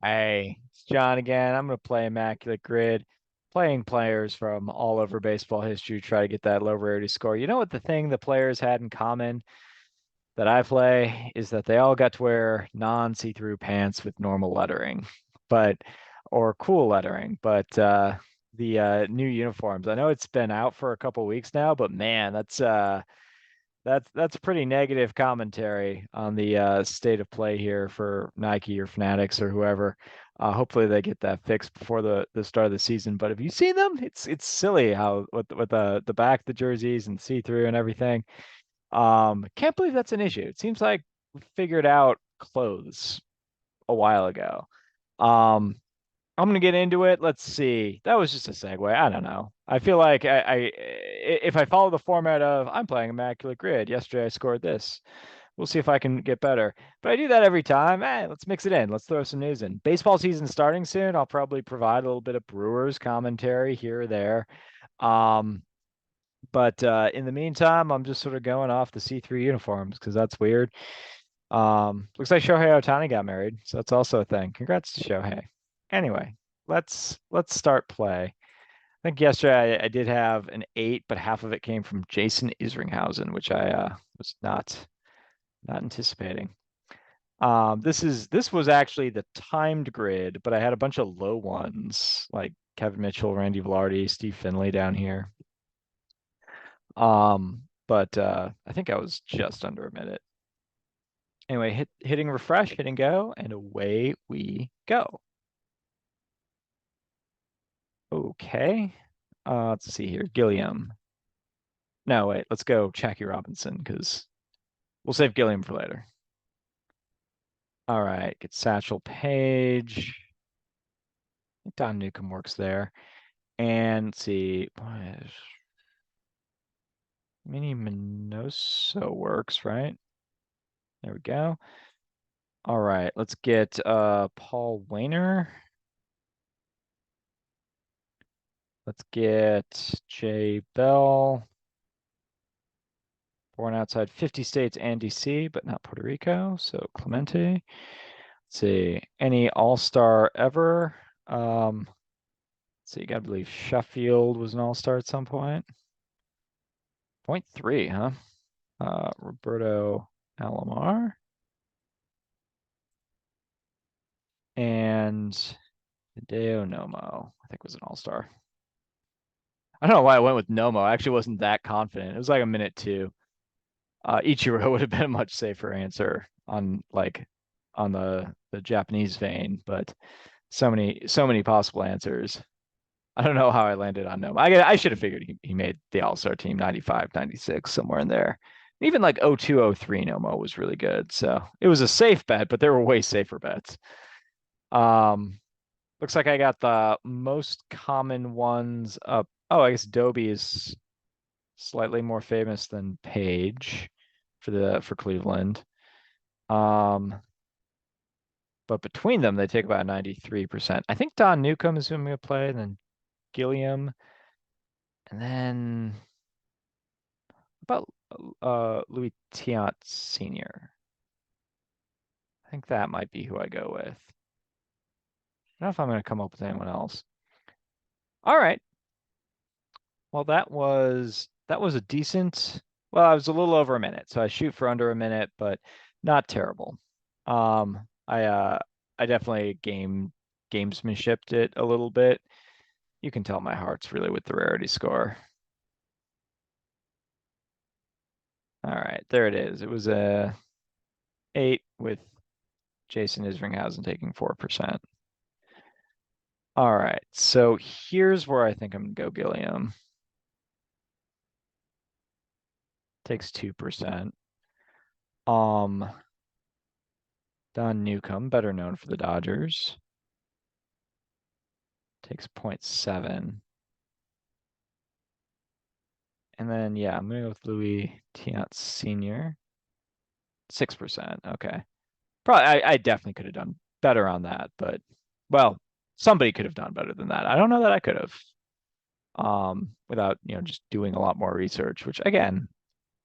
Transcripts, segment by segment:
Hey, it's John again. I'm going to play Immaculate Grid, playing players from all over baseball history, try to get that low rarity score. You know what the thing the players had in common that I play is that they all got to wear non-see-through pants with normal lettering, but or cool lettering, but the new uniforms. I know it's been out for a couple weeks now, but man, that's pretty negative commentary on the state of play here for Nike or Fanatics or whoever. Hopefully they get that fixed before the start of the season. But have you seen them? It's silly how with the back of the jerseys and see through and everything. Can't believe that's an issue. It seems like we figured out clothes a while ago. Um, I'm gonna get into it. Let's see. That was just a segue. I don't know. I feel like if I follow the format of I'm playing Immaculate Grid. Yesterday I scored this. We'll see if I can get better. But I do that every time. Hey, let's mix it in. Let's throw some news in. Baseball season starting soon. I'll probably provide a little bit of Brewers commentary here or there. Um, but in the meantime, I'm just sort of going off the C3 uniforms because that's weird. Looks like Shohei Ohtani got married, so that's also a thing. Congrats to Shohei. Anyway, let's start play. I think yesterday I did have an 8, but half of it came from Jason Isringhausen, which I was not anticipating. This was actually the timed grid, but I had a bunch of low ones like Kevin Mitchell, Randy Velarde, Steve Finley down here. But I think I was just under a minute. Anyway, hitting refresh, hitting go, and away we go. Okay. Let's see here. Gilliam. No, wait, let's go Jackie Robinson because we'll save Gilliam for later. All right, get Satchel Paige. I think Don Newcomb works there. And let's see. Mini Minoso works, right? There we go. All right, let's get Paul Wainer. Let's get Jay Bell. Born outside 50 states and DC, but not Puerto Rico. So Clemente. Let's see. Any all-star ever? Let's see, you gotta believe Sheffield was an all-star at some point. Point three, huh? Roberto Alomar. And Hideo Nomo, I think was an all-star. I don't know why I went with Nomo. I actually wasn't that confident. It was like a minute two. Ichiro would have been a much safer answer on the Japanese vein, but so many possible answers. I don't know how I landed on Nomo. I should have figured he made the All-Star team 95, 96, somewhere in there. Even like 02, 03 Nomo was really good. So it was a safe bet, but there were way safer bets. Um, Looks like I got the most common ones up. Oh, I guess Dobie is slightly more famous than Page for Cleveland. Um, but between them, they take about 93%. I think Don Newcomb is going to play, and then Gilliam, and then about Louis Tiant Sr. I think that might be who I go with. I don't know if I'm going to come up with anyone else. All right. Well, that was a decent. Well, I was a little over a minute, so I shoot for under a minute, but not terrible. I definitely gamesmanshiped it a little bit. You can tell my heart's really with the rarity score. All right, there it is. It was a 8 with Jason Isringhausen taking 4%. All right, so here's where I think I'm gonna go Gilliam. Takes 2%. Um, Don Newcomb, better known for the Dodgers, takes 0.7. And then, yeah, I'm going to go with Louis Tiant Sr. 6%. Okay. Probably, I definitely could have done better on that, but, well, somebody could have done better than that. I don't know that I could have, without, just doing a lot more research, which, again,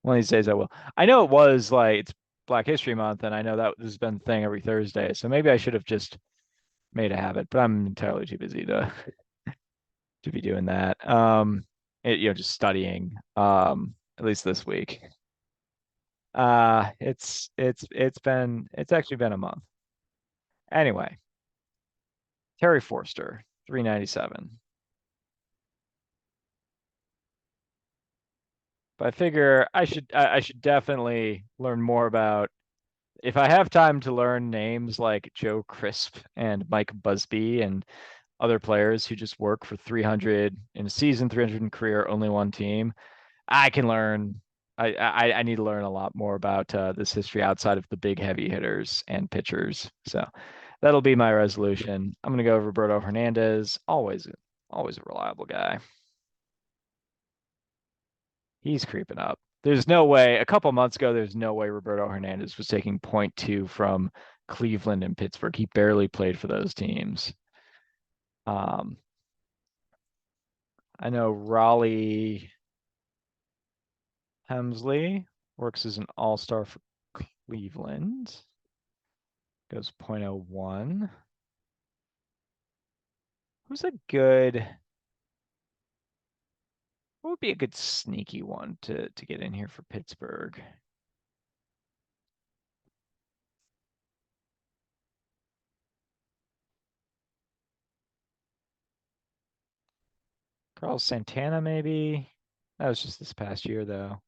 one of these days I will. I know it was like, it's Black History Month, and I know that has been the thing every Thursday, so maybe I should have just made a habit, but I'm entirely too busy to be doing that. Just studying. At least this week. It's actually been a month. Anyway, Terry Forster, 397. But I figure I should definitely learn more about if I have time to learn names like Joe Crisp and Mike Busby and other players who just work for 300 in a season, 300 in career, only one team. I can learn. I need to learn a lot more about this history outside of the big heavy hitters and pitchers. So that'll be my resolution. I'm gonna go Roberto Hernandez. Always a reliable guy. He's creeping up. There's no way. A couple months ago, there's no way Roberto Hernandez was taking point 0.2 from Cleveland and Pittsburgh. He barely played for those teams. Um, I know Raleigh Hemsley works as an all-star for Cleveland. Goes point oh one. Who's a good, what would be a good sneaky one to get in here for Pittsburgh? Carlos Santana, maybe. That was just this past year, though.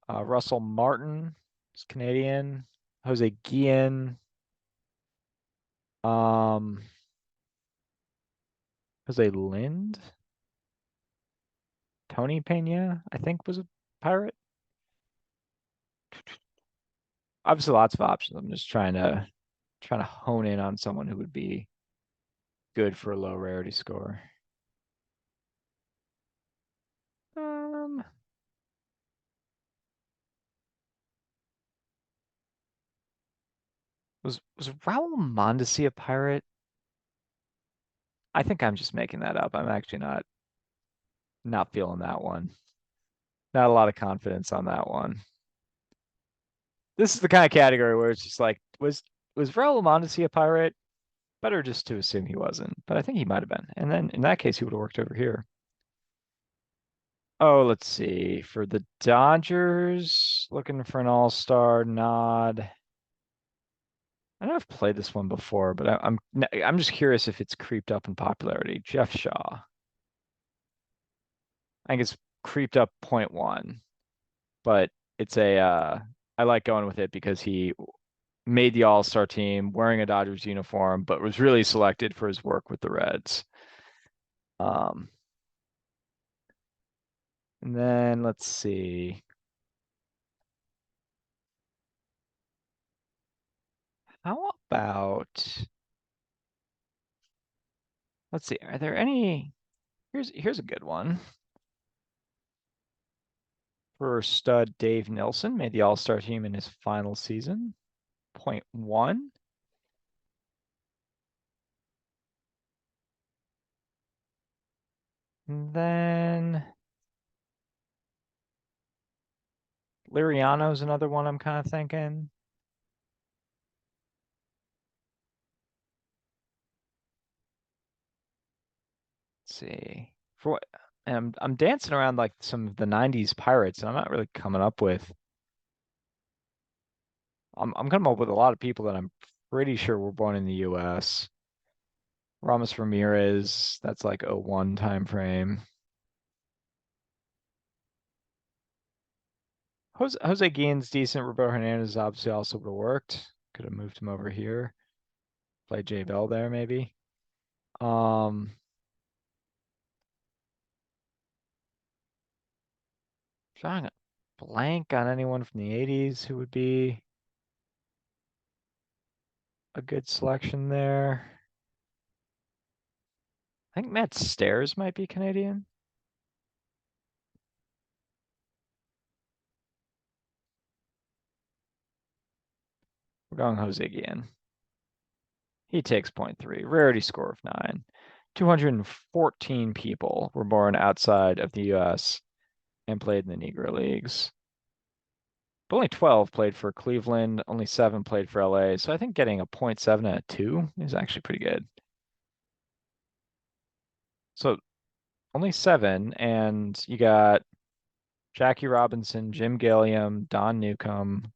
Russell Martin is Canadian. Jose Guillen. Um, Jose Lind. Tony Pena, I think, was a Pirate. Obviously, lots of options. I'm just trying to hone in on someone who would be good for a low rarity score. Um, was Raul Mondesi a Pirate? I think I'm just making that up. I'm actually not feeling that one. Not a lot of confidence on that one. This is the kind of category where it's just like, was Raul Mondesi a Pirate? Better just to assume he wasn't, but I think he might have been. And then in that case, he would have worked over here. Oh, let's see. For the Dodgers, looking for an all-star nod. I know I've played this one before, but I'm just curious if it's creeped up in popularity. Jeff Shaw. I think it's creeped up point 0.1, but it's I like going with it because he made the All-Star team wearing a Dodgers uniform, but was really selected for his work with the Reds. Um, and then let's see. How about let's see, are there any here's a good one. For stud Dave Nilsson, made the All-Star team in his final season. Point 0.1. And then Liriano's another one I'm kind of thinking. Let's see. For what I'm dancing around like some of the 90s Pirates, and I'm not really coming up with I'm coming up with a lot of people that I'm pretty sure were born in the US. Ramos Ramirez, that's like '01 time frame. Jose Guillen's decent. Roberto Hernandez obviously also would have worked. Could have moved him over here. Play J Bell there maybe. Um, Drawing a blank on anyone from the 80s who would be a good selection there. I think Matt Stairs might be Canadian. We're going Jose again. He takes point 0.3. Rarity score of 9. 214 people were born outside of the US and played in the Negro Leagues. but only 12 played for Cleveland, only 7 played for LA. So I think getting a point 0.7 and a 2 is actually pretty good. So only 7, and you got Jackie Robinson, Jim Gilliam, Don Newcomb,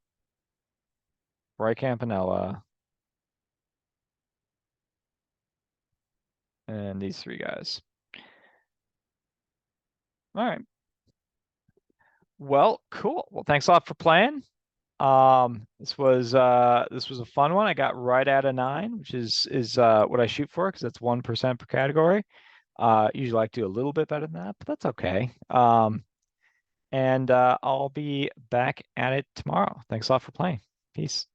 Roy Campanella, and these 3 guys. All right. Well, cool. Well, thanks a lot for playing. This was a fun one. I got right at a 9, which is what I shoot for because that's 1% per category. Usually I like to do a little bit better than that, but that's okay. And I'll be back at it tomorrow. Thanks a lot for playing. Peace.